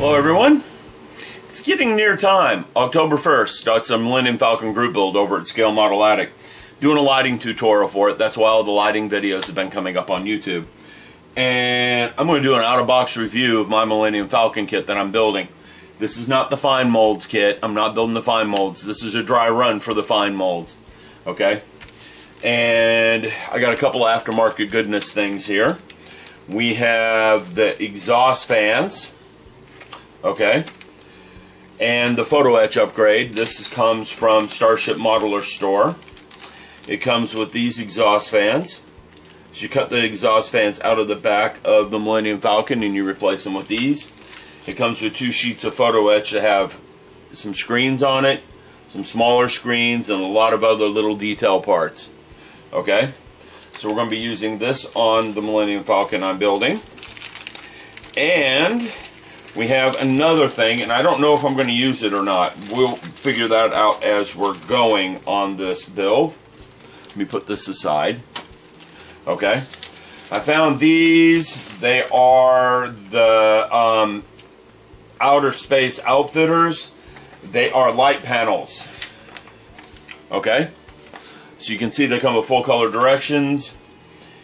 Hello everyone. It's getting near time. October 1st starts a Millennium Falcon group build over at Scale Model Addict. Doing a lighting tutorial for it. That's why all the lighting videos have been coming up on YouTube. And I'm going to do an out-of-box review of my Millennium Falcon kit that I'm building. This is not the fine molds kit. I'm not building the fine molds. This is a dry run for the fine molds. Okay? And I got a couple aftermarket goodness things here. We have the exhaust fans. Okay? And the photo etch upgrade. This comes from Starship Modeler Store. It comes with these exhaust fans. So you cut the exhaust fans out of the back of the Millennium Falcon and you replace them with these. It comes with 2 sheets of photo etch that have some screens on it, some smaller screens, and a lot of other little detail parts. Okay? So we're going to be using this on the Millennium Falcon I'm building. And we have another thing, and I don't know if I'm going to use it or not. We'll figure that out as we're going on this build. Let me put this aside. Okay. I found these. They are the Outer Space Outfitters. They are light panels. Okay. So you can see they come with full color directions.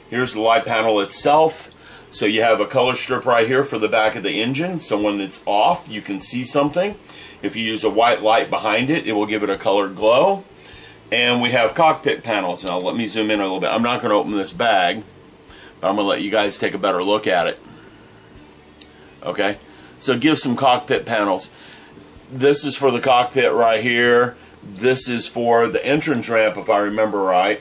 Here's the light panel itself. So you have a color strip right here for the back of the engine. So when it's off, you can see something. If you use a white light behind it, it will give it a colored glow. And we have cockpit panels. Now let me zoom in a little bit. I'm not going to open this bag, but I'm going to let you guys take a better look at it. Okay, so give some cockpit panels. This is for the cockpit right here. This is for the entrance ramp, if I remember right.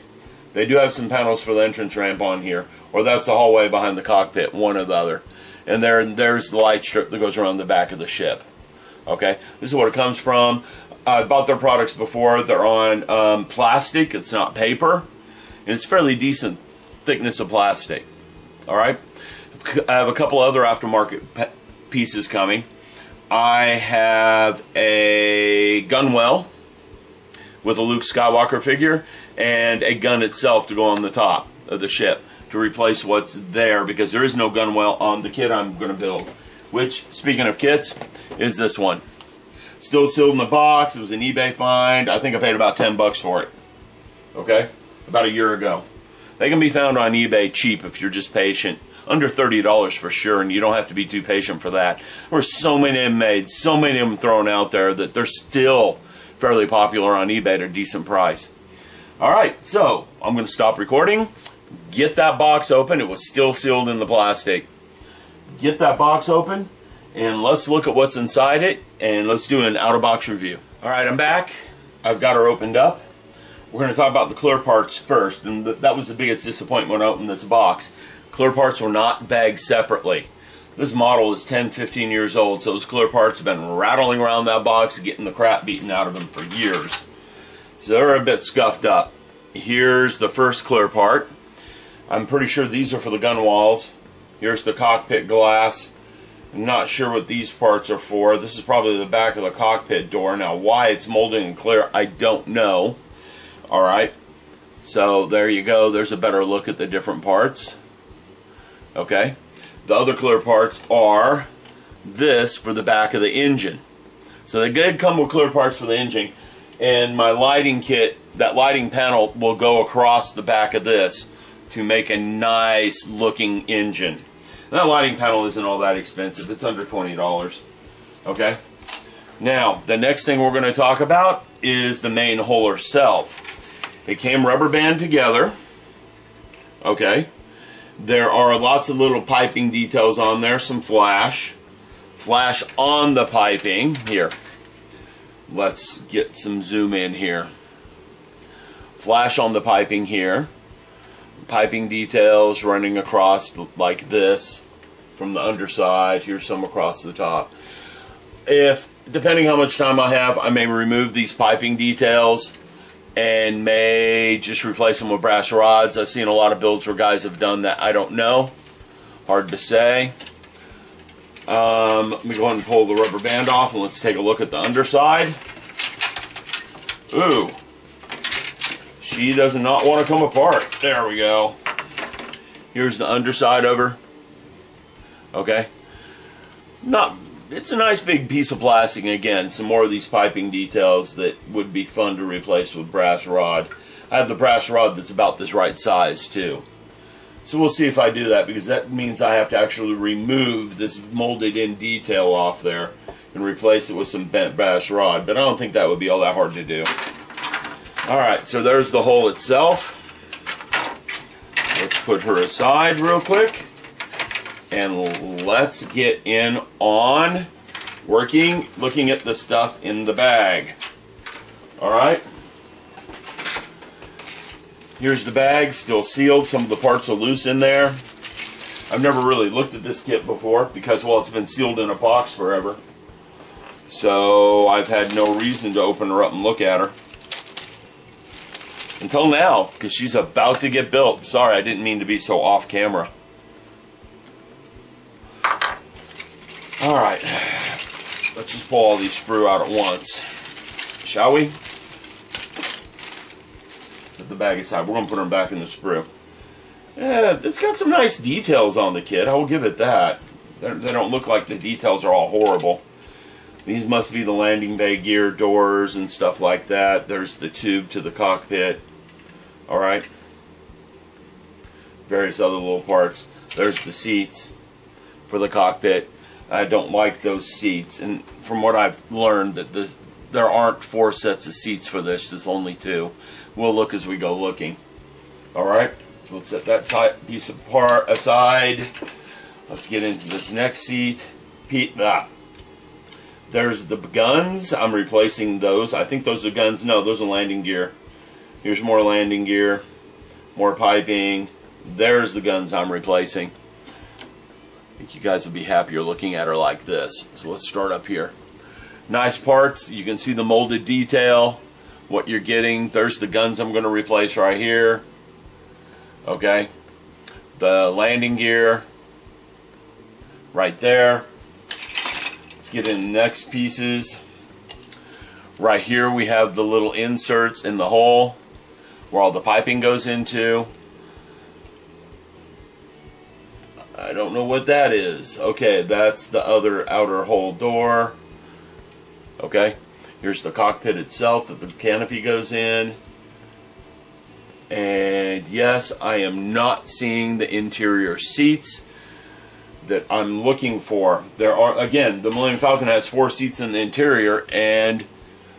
They do have some panels for the entrance ramp on here. Or that's the hallway behind the cockpit, one or the other. And there's the light strip that goes around the back of the ship. Okay, this is what it comes from. I bought their products before. They're on plastic. It's not paper. And it's fairly decent thickness of plastic. Alright? I have a couple other aftermarket pieces coming. I have a gunwale with a Luke Skywalker figure and a gun itself to go on the top of the ship to replace what's there, because there is no gunwale on the kit I'm going to build. Which, speaking of kits, is this one. Still sealed in the box. It was an eBay find. I think I paid about 10 bucks for it. Okay? About a year ago. They can be found on eBay cheap if you're just patient. Under $30 for sure, and you don't have to be too patient for that. There's so many of them made, so many of them thrown out there that they're still fairly popular on eBay at a decent price. Alright, so I'm going to stop recording. Get that box open. It was still sealed in the plastic. Get that box open, and let's look at what's inside it, and let's do an out-of-box review. Alright, I'm back. I've got her opened up. We're going to talk about the clear parts first, and that was the biggest disappointment when I opened this box. Clear parts were not bagged separately. This model is 10-15 years old, so those clear parts have been rattling around that box, getting the crap beaten out of them for years. So they're a bit scuffed up. Here's the first clear part. I'm pretty sure these are for the gun walls. Here's the cockpit glass. I'm not sure what these parts are for. This is probably the back of the cockpit door. Now, why it's molded and clear, I don't know. Alright, so there you go. There's a better look at the different parts. Okay, the other clear parts are this for the back of the engine. So they did come with clear parts for the engine, and my lighting kit, that lighting panel will go across the back of this to make a nice looking engine. And that lighting panel isn't all that expensive. It's under $20. Okay, now the next thing we're going to talk about is the main hull itself. It came rubber band together. Okay. There are lots of little piping details on there, some flash on the piping. Here, let's get some zoom in here. Flash on the piping here. Piping details running across like this from the underside. Here's some across the top. Depending how much time I have, I may remove these piping details and may just replace them with brass rods. I've seen a lot of builds where guys have done that. I don't know. Hard to say. Let me go ahead and pull the rubber band off and let's take a look at the underside. Ooh. She does not want to come apart. There we go. Here's the underside of her. Okay. Not it's a nice big piece of plastic. And again, some more of these piping details that would be fun to replace with brass rod. I have the brass rod that's about this right size too. So we'll see if I do that, because that means I have to actually remove this molded in detail off there and replace it with some bent brass rod. But I don't think that would be all that hard to do. Alright, so there's the hole itself. Let's put her aside real quick. And let's get in on looking at the stuff in the bag. Alright. Here's the bag, still sealed. Some of the parts are loose in there. I've never really looked at this kit before because, well, it's been sealed in a box forever. So I've had no reason to open her up and look at her. Until now, because she's about to get built. Sorry, I didn't mean to be so off camera. Alright, let's just pull all these sprue out at once, shall we? Set the bag aside. We're going to put them back in the sprue. Yeah, it's got some nice details on the kit, I will give it that. They don't look like the details are all horrible. These must be the landing bay gear doors and stuff like that. There's the tube to the cockpit. Alright. Various other little parts. There's the seats for the cockpit. I don't like those seats, and from what I've learned, that there aren't 4 sets of seats for this. There's only 2. We'll look as we go looking. Alright, so let's set that piece of part aside. Let's get into this next seat. There's the guns. I'm replacing those. I think those are guns. No, those are landing gear. Here's more landing gear, more piping. There's the guns I'm replacing. I think you guys will be happier looking at her like this. So let's start up here. Nice parts. You can see the molded detail, what you're getting. There's the guns I'm going to replace right here. Okay. The landing gear right there. Let's get in the next pieces. Right here we have the little inserts in the hole where all the piping goes into. I don't know what that is. Okay, that's the other outer hole door. Okay, here's the cockpit itself that the canopy goes in. And yes, I am not seeing the interior seats that I'm looking for. There are, again, the Millennium Falcon has 4 seats in the interior, and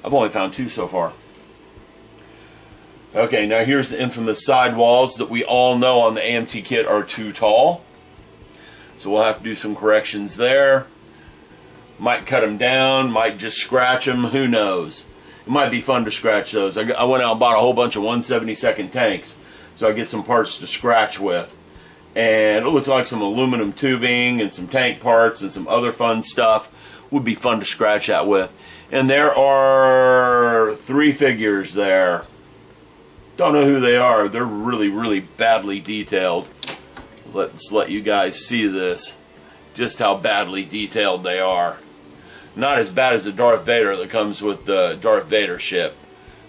I've only found 2 so far. Okay, now here's the infamous sidewalls that we all know on the AMT kit are too tall. So we'll have to do some corrections there. Might cut them down, might just scratch them, who knows. It might be fun to scratch those. I went out and bought a whole bunch of 1/72 tanks, so I get some parts to scratch with. And it looks like some aluminum tubing and some tank parts and some other fun stuff. Would be fun to scratch that with. And there are 3 figures there. Don't know who they are. They're really, really badly detailed. Let's let you guys see this. Just how badly detailed they are. Not as bad as the Darth Vader that comes with the Darth Vader ship,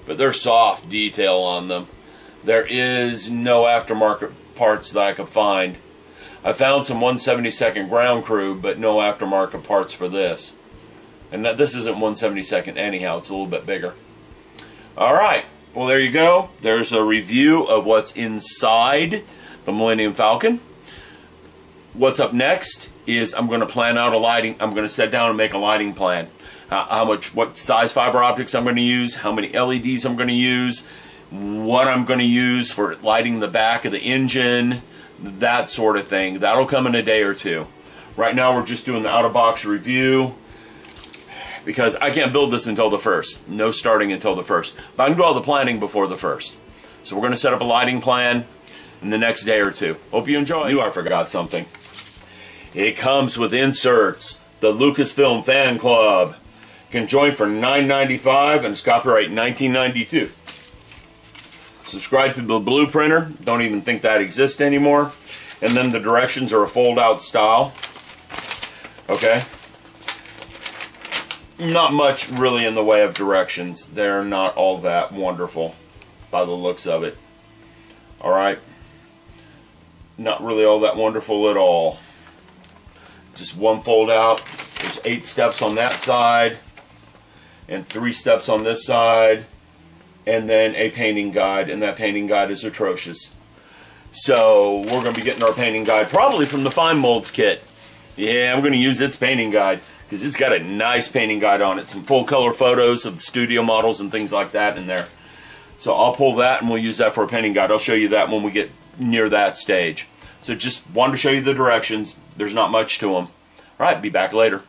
but they're soft detail on them. There is no aftermarket parts that I could find. I found some 1/72 ground crew, but no aftermarket parts for this. And this isn't 1/72 anyhow, it's a little bit bigger. Alright, well there you go. There's a review of what's inside the Millennium Falcon. What's up next is I'm going to plan out a lighting. I'm going to sit down and make a lighting plan. What size fiber optics I'm going to use, how many LEDs I'm going to use, what I'm going to use for lighting the back of the engine, that sort of thing. That'll come in a day or 2. Right now we're just doing the out-of-box review because I can't build this until the 1st. No starting until the 1st. But I can do all the planning before the 1st. So we're going to set up a lighting plan in the next day or 2. Hope you enjoy. I knew I forgot something. It comes with inserts. The Lucasfilm Fan Club can join for $9.95 and it's copyright 1992. Subscribe to the blue printer. Don't even think that exists anymore. And then the directions are a fold-out style. Okay. Not much really in the way of directions. They're not all that wonderful by the looks of it. Alright. Not really all that wonderful at all. Just one fold out, There's 8 steps on that side, and 3 steps on this side, and then a painting guide, and that painting guide is atrocious. So we're going to be getting our painting guide probably from the Fine Molds kit. Yeah, I'm going to use its painting guide because it's got a nice painting guide on it. Some full color photos of the studio models and things like that in there. So I'll pull that and we'll use that for a painting guide. I'll show you that when we get near that stage. So just wanted to show you the directions. There's not much to them. All right, be back later.